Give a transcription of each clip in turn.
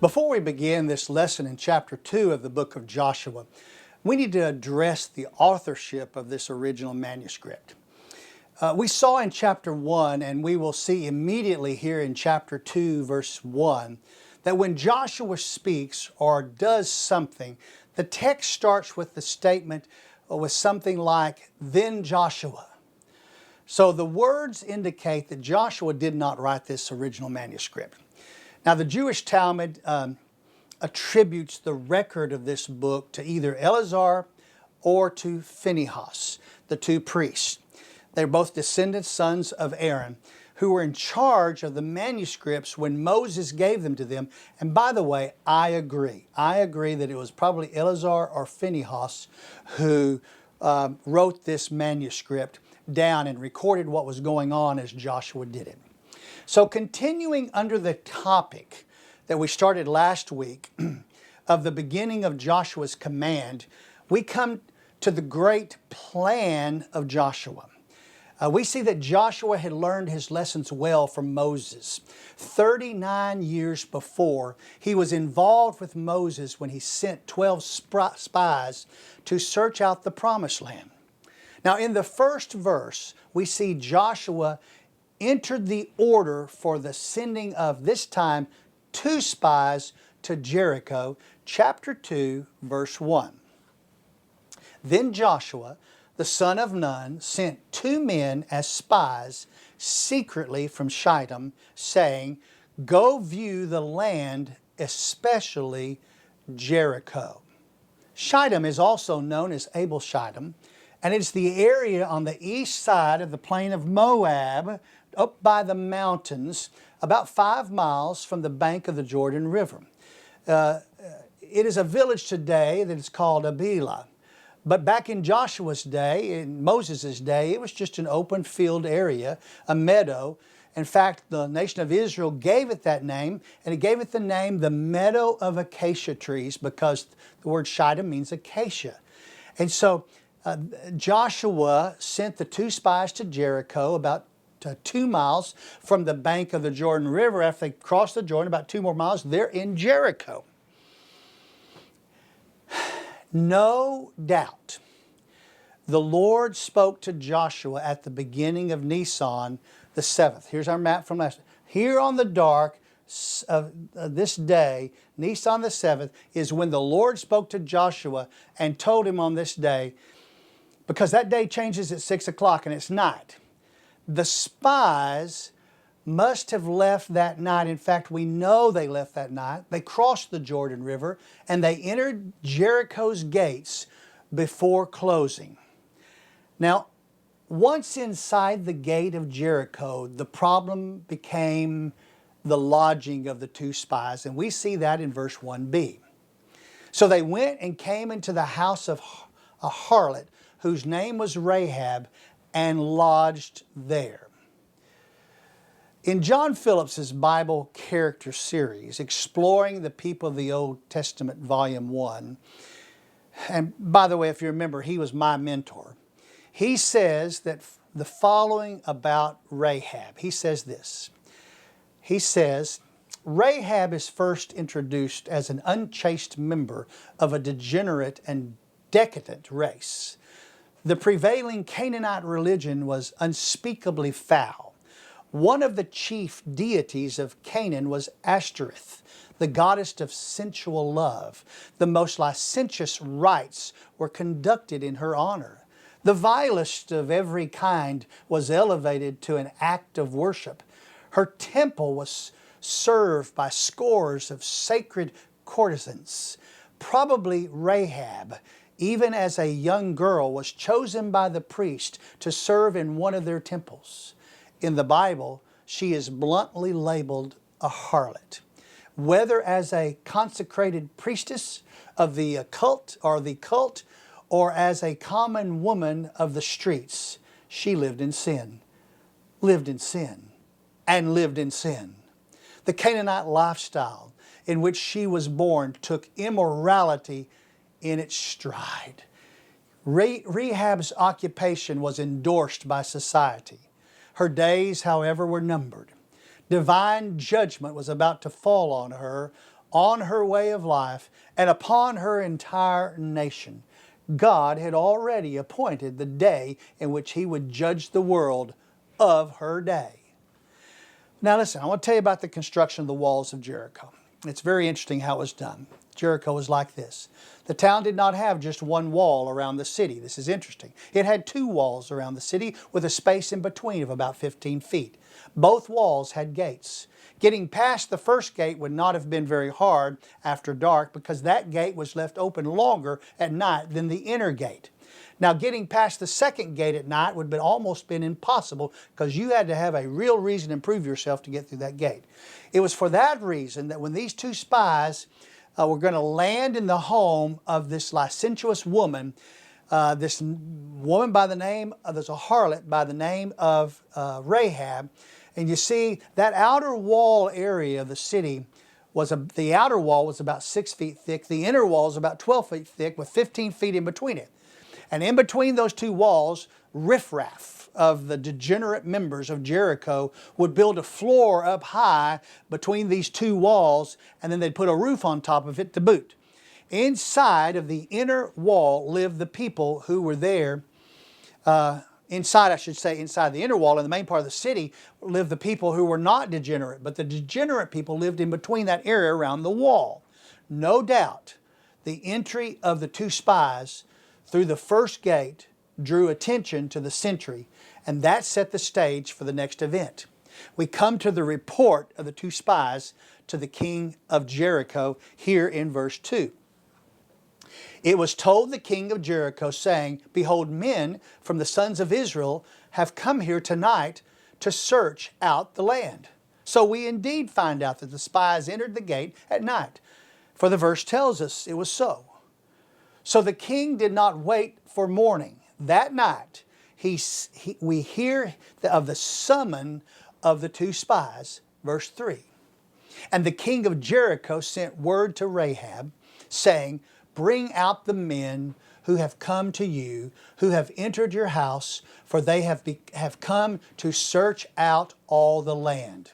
Before we begin this lesson in chapter 2 of the book of Joshua, we need to address the authorship of this original manuscript. We saw in chapter 1, and we will see immediately here in chapter 2, verse 1, that when Joshua speaks or does something, the text starts with the statement with something like, "Then Joshua." So the words indicate that Joshua did not write this original manuscript. Now the Jewish Talmud attributes the record of this book to either Eleazar or to Phinehas, the two priests. They're both descendant sons of Aaron, who were in charge of the manuscripts when Moses gave them to them. And by the way, I agree that it was probably Eleazar or Phinehas who wrote this manuscript down and recorded what was going on as Joshua did it. So continuing under the topic that we started last week of the beginning of Joshua's command, we come to the great plan of Joshua. We see that Joshua had learned his lessons well from Moses. 39 years before, he was involved with Moses when he sent 12 spies to search out the promised land. Now in the first verse, we see Joshua entered the order for the sending of, this time, 2 spies to Jericho, chapter 2, verse 1. Then Joshua, the son of Nun, sent 2 men as spies secretly from Shittim, saying, "Go view the land, especially Jericho." Shittim is also known as Abel Shittim, and it's the area on the east side of the plain of Moab, up by the mountains, about 5 miles from the bank of the Jordan River. It is a village today that is called Abilah. But back in Joshua's day, in Moses' day, it was just an open field area, a meadow. In fact, the nation of Israel gave it that name, and it gave it the name the meadow of acacia trees, because the word Shittim means acacia. And so Joshua sent the 2 spies to Jericho, about 2 miles from the bank of the Jordan River. After they crossed the Jordan, about 2 more miles, they're in Jericho. No doubt, the Lord spoke to Joshua at the beginning of Nisan the 7th. Here's our map from last. Here on the dark of this day, Nisan the 7th, is when the Lord spoke to Joshua and told him on this day, because that day changes at 6 o'clock and it's night. The spies must have left that night. In fact, we know they left that night. They crossed the Jordan River and they entered Jericho's gates before closing. Now, once inside the gate of Jericho, the problem became the lodging of the 2 spies, and we see that in verse 1b. So they went and came into the house of a harlot whose name was Rahab, and lodged there. In John Phillips's Bible Character Series, Exploring the People of the Old Testament, Volume 1, and by the way, if you remember, he was my mentor, he says that the following about Rahab. He says this. He says, Rahab is first introduced as an unchaste member of a degenerate and decadent race. The prevailing Canaanite religion was unspeakably foul. One of the chief deities of Canaan was Ashtoreth, the goddess of sensual love. The most licentious rites were conducted in her honor. The vilest of every kind was elevated to an act of worship. Her temple was served by scores of sacred courtesans. Probably Rahab, even as a young girl, was chosen by the priest to serve in one of their temples. In the Bible, she is bluntly labeled a harlot. Whether as a consecrated priestess of the occult or as a common woman of the streets, she lived in sin, and lived in sin. The Canaanite lifestyle in which she was born took immorality in its stride. Rahab's occupation was endorsed by society. Her days, however, were numbered. Divine judgment was about to fall on her on her way of life, and upon her entire nation. God had already appointed the day in which He would judge the world of her day. Now listen, I want to tell you about the construction of the walls of Jericho. It's very interesting how it was done. Jericho was like this. The town did not have just one wall around the city. This is interesting. It had two walls around the city with a space in between of about 15 feet. Both walls had gates. Getting past the first gate would not have been very hard after dark because that gate was left open longer at night than the inner gate. Now, getting past the second gate at night would have almost been impossible because you had to have a real reason to prove yourself to get through that gate. It was for that reason that when these two spies were going to land in the home of this licentious woman, this woman by the name, there's a harlot by the name of Rahab. And you see that outer wall area of the city the outer wall was about 6 feet thick. The inner wall was about 12 feet thick with 15 feet in between it. And in between those two walls, riffraff of the degenerate members of Jericho would build a floor up high between these two walls, and then they'd put a roof on top of it to boot. Inside of the inner wall lived the people who were there. Inside the inner wall, in the main part of the city, lived the people who were not degenerate, but the degenerate people lived in between that area around the wall. No doubt, the entry of the two spies through the first gate drew attention to the sentry, and that set the stage for the next event. We come to the report of the two spies to the king of Jericho here in verse 2. It was told the king of Jericho, saying, Behold, men from the sons of Israel have come here tonight to search out the land. So we indeed find out that the spies entered the gate at night, for the verse tells us it was so. So the king did not wait for morning. That night, we hear of the summon of the two spies, verse 3. And the king of Jericho sent word to Rahab, saying, Bring out the men who have come to you, who have entered your house, for they have come to search out all the land.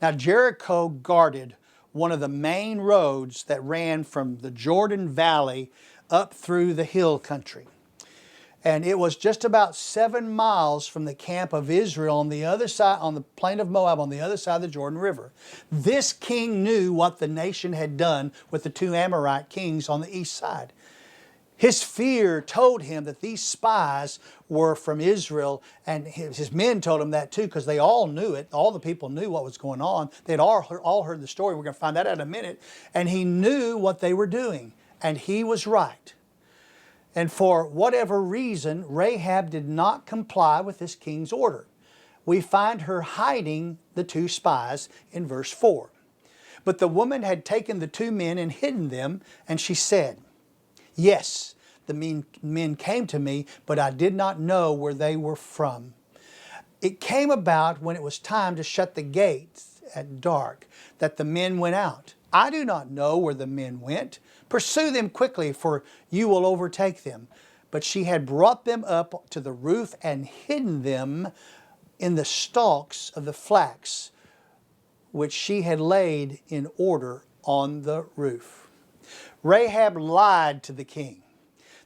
Now Jericho guarded one of the main roads that ran from the Jordan Valley up through the hill country. And it was just about 7 miles from the camp of Israel on the other side, on the plain of Moab, on the other side of the Jordan River. This king knew what the nation had done with the two Amorite kings on the east side. His fear told him that these spies were from Israel, and his men told him that too, because they all knew it. All the people knew what was going on. They'd all heard the story. We're going to find that out in a minute. And he knew what they were doing, and he was right. And for whatever reason, Rahab did not comply with this king's order. We find her hiding the two spies in verse 4. But the woman had taken the two men and hidden them, and she said, Yes, the men came to me, but I did not know where they were from. It came about when it was time to shut the gates at dark that the men went out. I do not know where the men went. Pursue them quickly, for you will overtake them. But she had brought them up to the roof and hidden them in the stalks of the flax, which she had laid in order on the roof. Rahab lied to the king.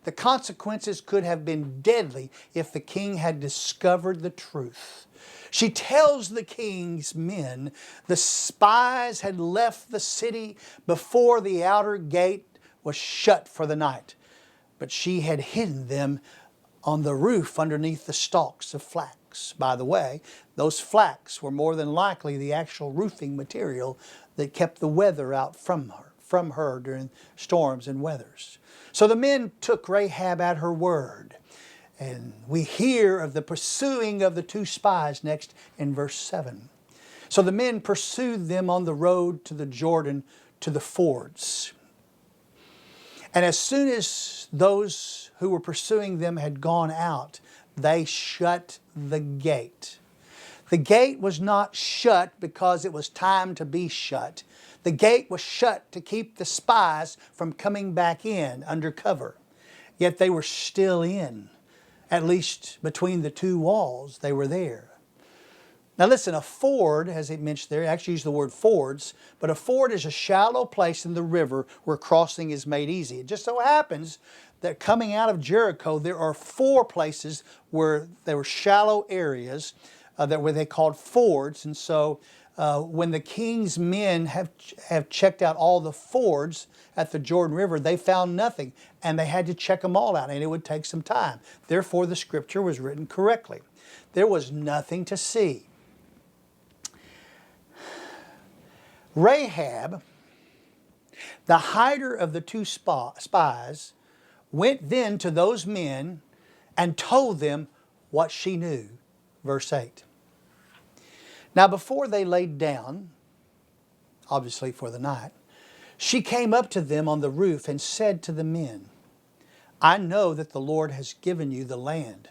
The consequences could have been deadly if the king had discovered the truth. She tells the king's men the spies had left the city before the outer gate was shut for the night, but she had hidden them on the roof underneath the stalks of flax. By the way, those flax were more than likely the actual roofing material that kept the weather out from her during storms and weathers. So the men took Rahab at her word. And we hear of the pursuing of the two spies next in verse 7. So the men pursued them on the road to the Jordan to the fords. And as soon as those who were pursuing them had gone out, they shut the gate. The gate was not shut because it was time to be shut. The gate was shut to keep the spies from coming back in under cover. Yet they were still in. At least between the two walls, they were there. Now listen, a ford, as it mentioned there, actually use the word fords, but a ford is a shallow place in the river where crossing is made easy. It just so happens that coming out of Jericho, there are 4 places where there were shallow areas that were they called fords. And so when the king's men have checked out all the fords at the Jordan River, they found nothing, and they had to check them all out, and it would take some time. Therefore, the scripture was written correctly. There was nothing to see. Rahab, the hider of the 2 spies, went then to those men and told them what she knew. Verse 8. Now before they laid down, obviously for the night, she came up to them on the roof and said to the men, I know that the Lord has given you the land,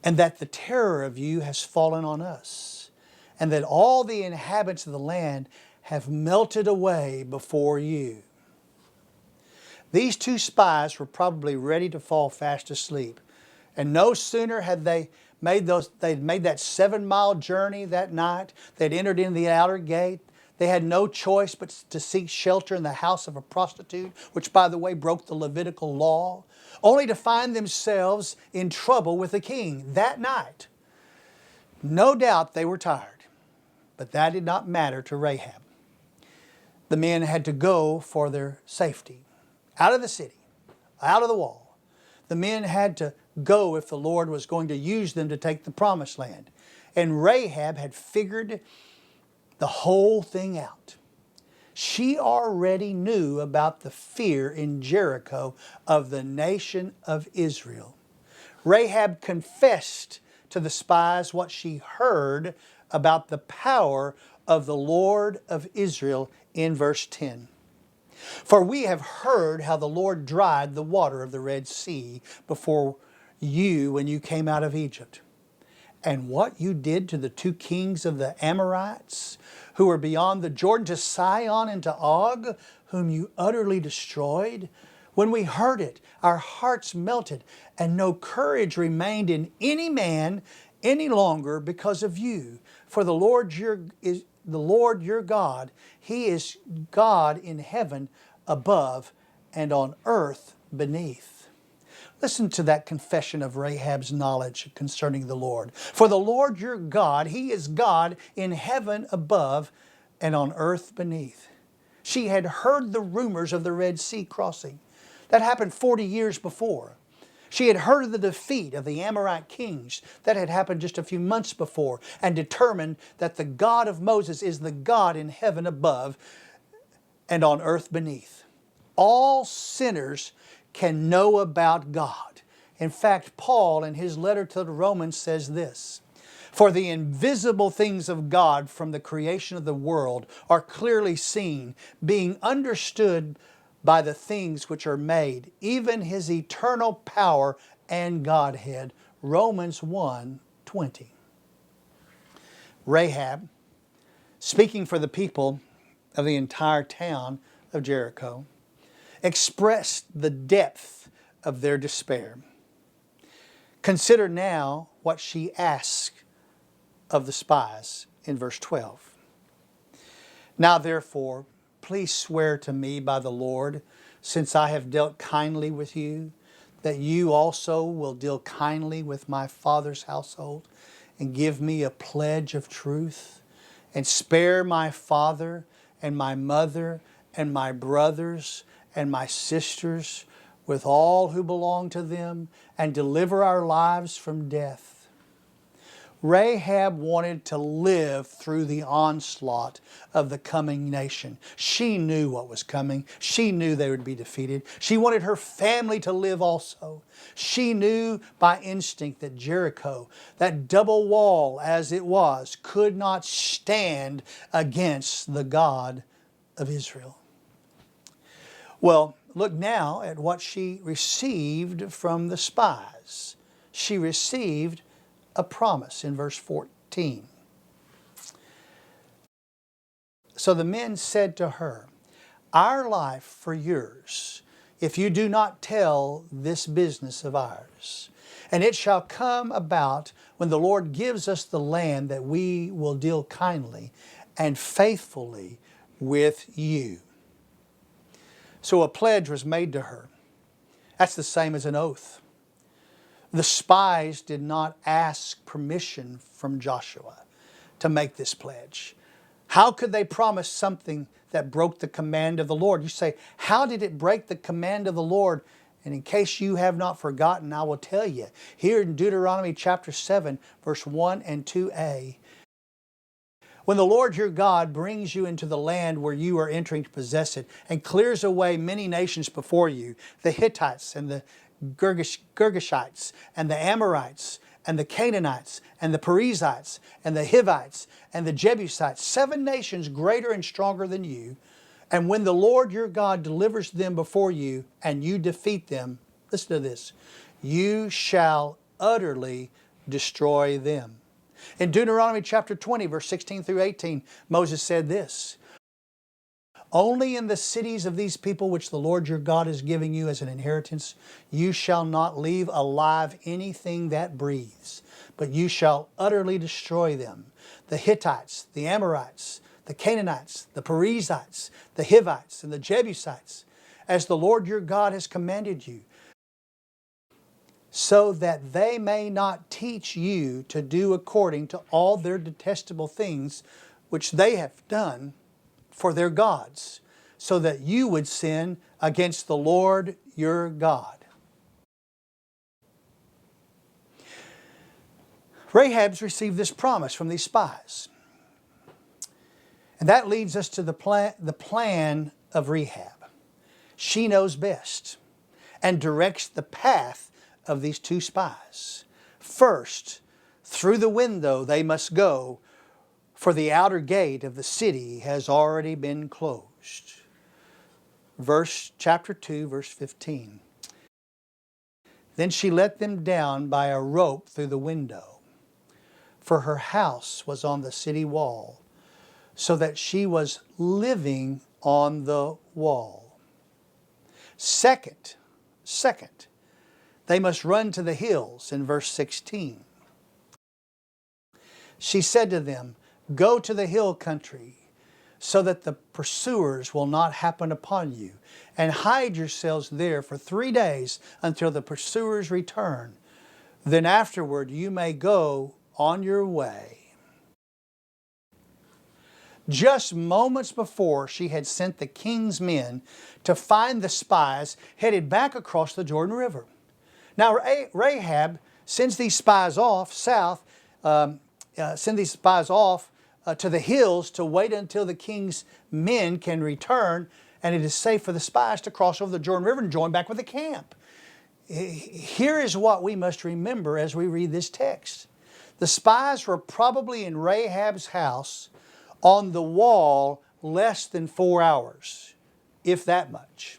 and that the terror of you has fallen on us, and that all the inhabitants of the land have melted away before you. These 2 spies were probably ready to fall fast asleep, and no sooner had they'd made that 7-mile journey that night. They'd entered in the outer gate. They had no choice but to seek shelter in the house of a prostitute, which, by the way, broke the Levitical law, only to find themselves in trouble with the king that night. No doubt they were tired, but that did not matter to Rahab. The men had to go for their safety, out of the city, out of the wall. The men had to go if the Lord was going to use them to take the promised land. And Rahab had figured the whole thing out. She already knew about the fear in Jericho of the nation of Israel. Rahab confessed to the spies what she heard about the power of the Lord of Israel in verse 10. For we have heard how the Lord dried the water of the Red Sea before you when you came out of Egypt, and what you did to the 2 kings of the Amorites who were beyond the Jordan, to Sihon and to Og, whom you utterly destroyed. When we heard it, our hearts melted, and no courage remained in any man any longer because of you. For the Lord your God, He is God in heaven above and on earth beneath. Listen to that confession of Rahab's knowledge concerning the Lord. For the Lord your God, He is God in heaven above and on earth beneath. She had heard the rumors of the Red Sea crossing. That happened 40 years before. She had heard of the defeat of the Amorite kings. That had happened just a few months before, and determined that the God of Moses is the God in heaven above and on earth beneath. All sinners can know about God. In fact, Paul in his letter to the Romans says this, for the invisible things of God from the creation of the world are clearly seen, being understood by the things which are made, even His eternal power and Godhead. Romans 1:20. Rahab, speaking for the people of the entire town of Jericho, expressed the depth of their despair. Consider now what she asked of the spies in verse 12. Now therefore, please swear to me by the Lord, since I have dealt kindly with you, that you also will deal kindly with my father's household, and give me a pledge of truth, and spare my father and my mother and my brothers and my sisters with all who belong to them, and deliver our lives from death. Rahab wanted to live through the onslaught of the coming nation. She knew what was coming. She knew they would be defeated. She wanted her family to live also. She knew by instinct that Jericho, that double wall as it was, could not stand against the God of Israel. Well, look now at what she received from the spies. She received a promise in verse 14. So the men said to her, our life for yours, if you do not tell this business of ours. And it shall come about when the Lord gives us the land, that we will deal kindly and faithfully with you. So a pledge was made to her. That's the same as an oath. The spies did not ask permission from Joshua to make this pledge. How could they promise something that broke the command of the Lord? You say, how did it break the command of the Lord? And in case you have not forgotten, I will tell you. Here in Deuteronomy chapter 7, verse 1 and 2a, when the Lord your God brings you into the land where you are entering to possess it, and clears away many nations before you, the Hittites and the Girgashites and the Amorites and the Canaanites and the Perizzites and the Hivites and the Jebusites, 7 nations greater and stronger than you. And when the Lord your God delivers them before you and you defeat them, listen to this, you shall utterly destroy them. In Deuteronomy chapter 20, verse 16 through 18, Moses said this, only in the cities of these people which the Lord your God is giving you as an inheritance, you shall not leave alive anything that breathes, but you shall utterly destroy them. The Hittites, the Amorites, the Canaanites, the Perizzites, the Hivites, and the Jebusites, as the Lord your God has commanded you, so that they may not teach you to do according to all their detestable things which they have done for their gods, so that you would sin against the Lord your God. Rahab's received this promise from these spies. And that leads us to the plan of Rahab. She knows best and directs the path of these 2 spies. First, through the window they must go, for the outer gate of the city has already been closed. Chapter 2, verse 15. Then she let them down by a rope through the window, for her house was on the city wall, so that she was living on the wall. Second, they must run to the hills in verse 16. She said to them, go to the hill country, so that the pursuers will not happen upon you, and hide yourselves there for 3 days until the pursuers return. Then afterward you may go on your way. Just moments before, she had sent the king's men to find the spies headed back across the Jordan River. Now Rahab sends these spies off south, to the hills to wait until the king's men can return, and it is safe for the spies to cross over the Jordan River and join back with the camp. Here is what we must remember as we read this text. The spies were probably in Rahab's house on the wall less than 4 hours, if that much.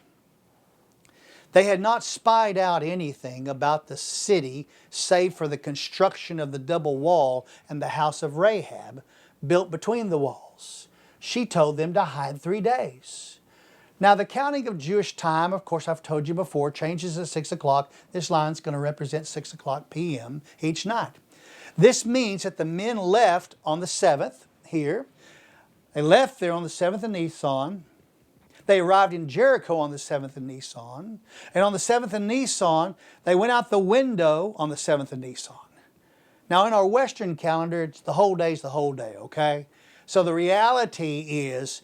They had not spied out anything about the city save for the construction of the double wall and the house of Rahab built between the walls. She told them to hide 3 days. Now the counting of Jewish time, of course I've told you before, changes at 6 o'clock. This line's going to represent 6 o'clock p.m. each night. This means that the men left on the 7th here. They left there on the 7th of Nisan. They arrived in Jericho on the 7th of Nisan. And on the 7th of Nisan, they went out the window on the 7th of Nisan. Now in our Western calendar, it's the whole day's the whole day, okay? So the reality is,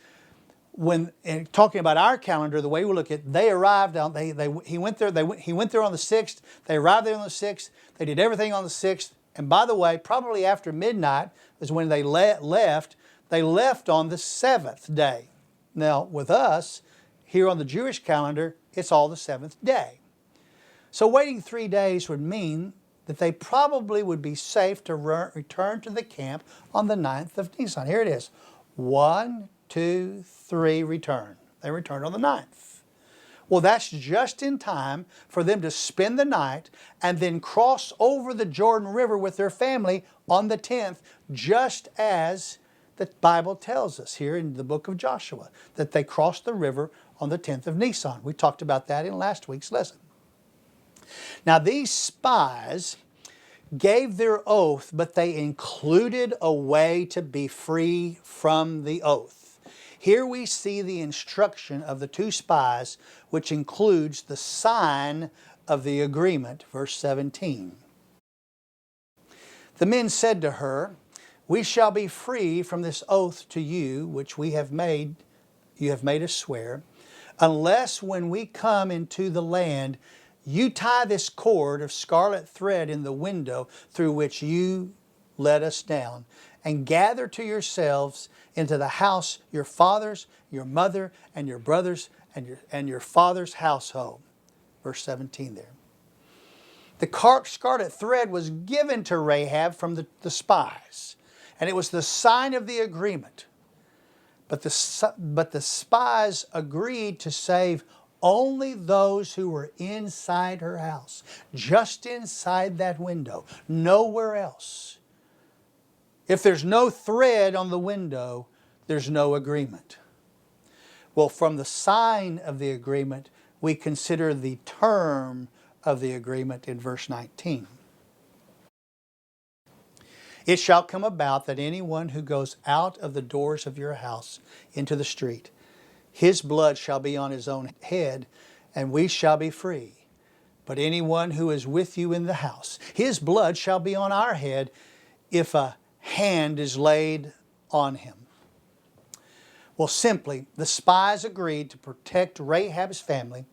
when talking about our calendar, the way we look at it, they arrived on, he went there on the 6th, they arrived there on the 6th, they did everything on the 6th, and by the way, probably after midnight is when they left on the 7th day. Now with us, here on the Jewish calendar, it's all the 7th day. So waiting 3 days would mean that they probably would be safe to return to the camp on the 9th of Nisan. Here it is. 1, 2, 3, return. They returned on the 9th. Well, that's just in time for them to spend the night and then cross over the Jordan River with their family on the 10th, just as the Bible tells us here in the book of Joshua, that they crossed the river on the 10th of Nisan. We talked about that in last week's lesson. Now these spies gave their oath, but they included a way to be free from the oath. Here we see the instruction of the two spies, which includes the sign of the agreement, verse 17. The men said to her, "We shall be free from this oath to you, which you have made us swear, unless when we come into the land, you tie this cord of scarlet thread in the window through which you let us down, and gather to yourselves into the house your fathers, your mother, and your brothers, and your father's household." Verse 17 there. The scarlet thread was given to Rahab from the spies, and it was the sign of the agreement. But the spies agreed to save only those who were inside her house, just inside that window, nowhere else. If there's no thread on the window, there's no agreement. Well, from the sign of the agreement, we consider the term of the agreement in verse 19. "It shall come about that anyone who goes out of the doors of your house into the street, his blood shall be on his own head, and we shall be free. But anyone who is with you in the house, his blood shall be on our head if a hand is laid on him." Well, simply, the spies agreed to protect Rahab's family,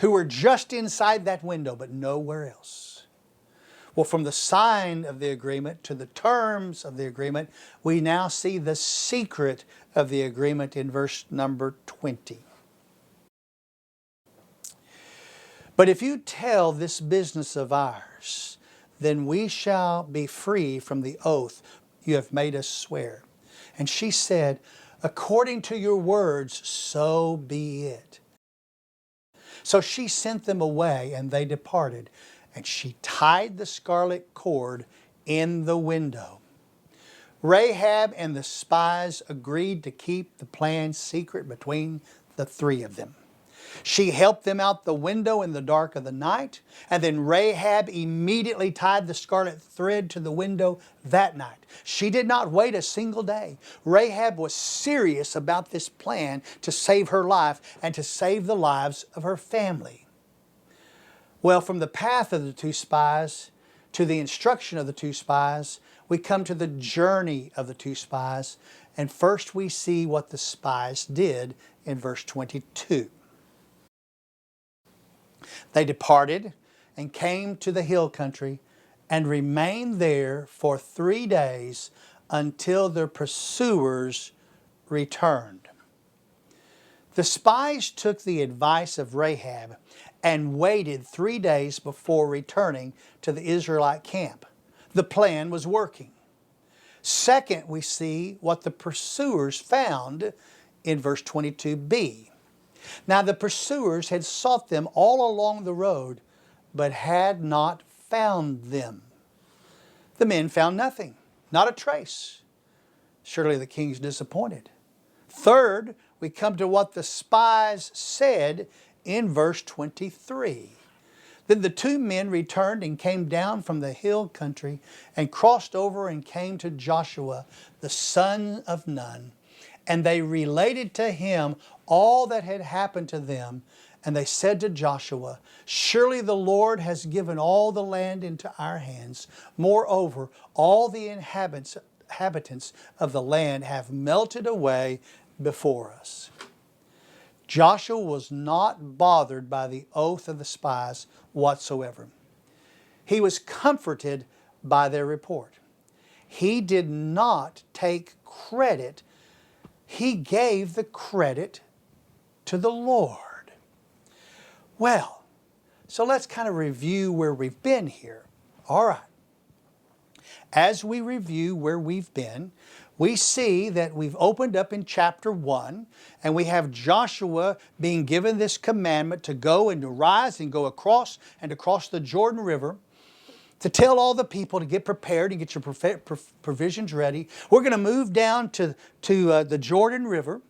who were just inside that window, but nowhere else. Well, from the sign of the agreement to the terms of the agreement, we now see the secret of the agreement in verse number 20. "But if you tell this business of ours, then we shall be free from the oath you have made us swear." And she said, "According to your words, so be it." So she sent them away, and they departed. And she tied the scarlet cord in the window. Rahab and the spies agreed to keep the plan secret between the three of them. She helped them out the window in the dark of the night, and then Rahab immediately tied the scarlet thread to the window that night. She did not wait a single day. Rahab was serious about this plan to save her life and to save the lives of her family. Well, from the path of the two spies to the instruction of the two spies, we come to the journey of the two spies. And first we see what the spies did in verse 22. "They departed and came to the hill country and remained there for 3 days until their pursuers returned." The spies took the advice of Rahab and waited 3 days before returning to the Israelite camp. The plan was working. Second, we see what the pursuers found in verse 22b. "Now the pursuers had sought them all along the road, but had not found them." The men found nothing, not a trace. Surely the king's disappointed. Third, we come to what the spies said in verse 23. "Then the two men returned and came down from the hill country and crossed over and came to Joshua, the son of Nun. And they related to him all that had happened to them. And they said to Joshua, 'Surely the Lord has given all the land into our hands. Moreover, all the inhabitants of the land have melted away before us.'" Joshua was not bothered by the oath of the spies whatsoever. He was comforted by their report. He did not take credit. He gave the credit to the Lord. Well, so let's kind of review where we've been here. All right. As we review where we've been, we see that we've opened up in chapter 1, and we have Joshua being given this commandment to go and to rise and go across the Jordan River, to tell all the people to get prepared and get your provisions ready. We're going to move down to the Jordan River,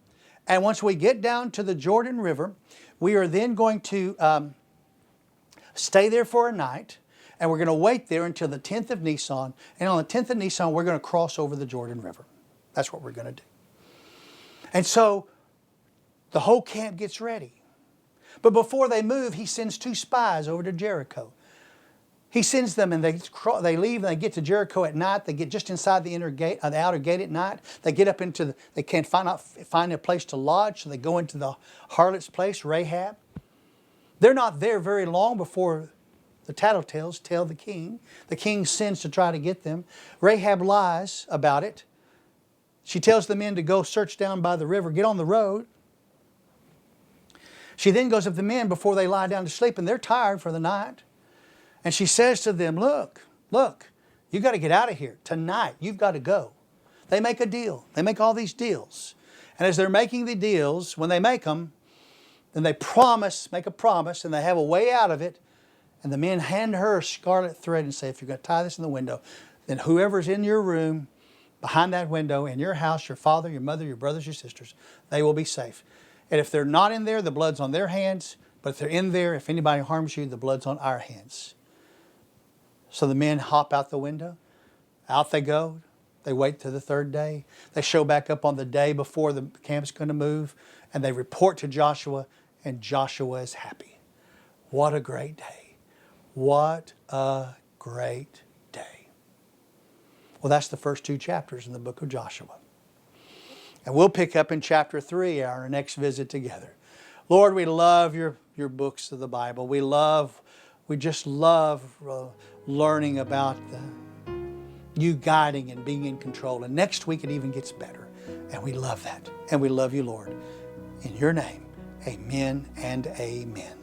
and once we get down to the Jordan River, we are then going to stay there for a night. and we're going to wait there until the 10th of Nisan, and on the 10th of Nisan, we're going to cross over the Jordan River. That's what we're going to do. And so the whole camp gets ready. But before they move, he sends 2 spies over to Jericho. He sends them, and they leave, and they get to Jericho at night. They get just inside the the outer gate at night. They get up into they can't find a place to lodge, so they go into the harlot's place, Rahab. They're not there very long before the tattletales tell the king. The king sends to try to get them. Rahab lies about it. She tells the men to go search down by the river, get on the road. She then goes up to the men before they lie down to sleep, and they're tired for the night. And she says to them, look, you got to get out of here. Tonight, you've got to go. They make a deal. They make all these deals. And as they're making the deals, when they make them, then they make a promise, and they have a way out of it. And the men hand her a scarlet thread and say, if you're going to tie this in the window, then whoever's in your room, behind that window, in your house, your father, your mother, your brothers, your sisters, they will be safe. And if they're not in there, the blood's on their hands. But if they're in there, if anybody harms you, the blood's on our hands. So the men hop out the window. Out they go. They wait till the 3rd day. They show back up on the day before the camp's going to move. And they report to Joshua. And Joshua is happy. What a great day. What a great day. Well, that's the first 2 chapters in the book of Joshua. And we'll pick up in chapter 3 our next visit together. Lord, we love your books of the Bible. We just love learning about you guiding and being in control. And next week it even gets better. And we love that. And we love you, Lord. In your name, amen and amen.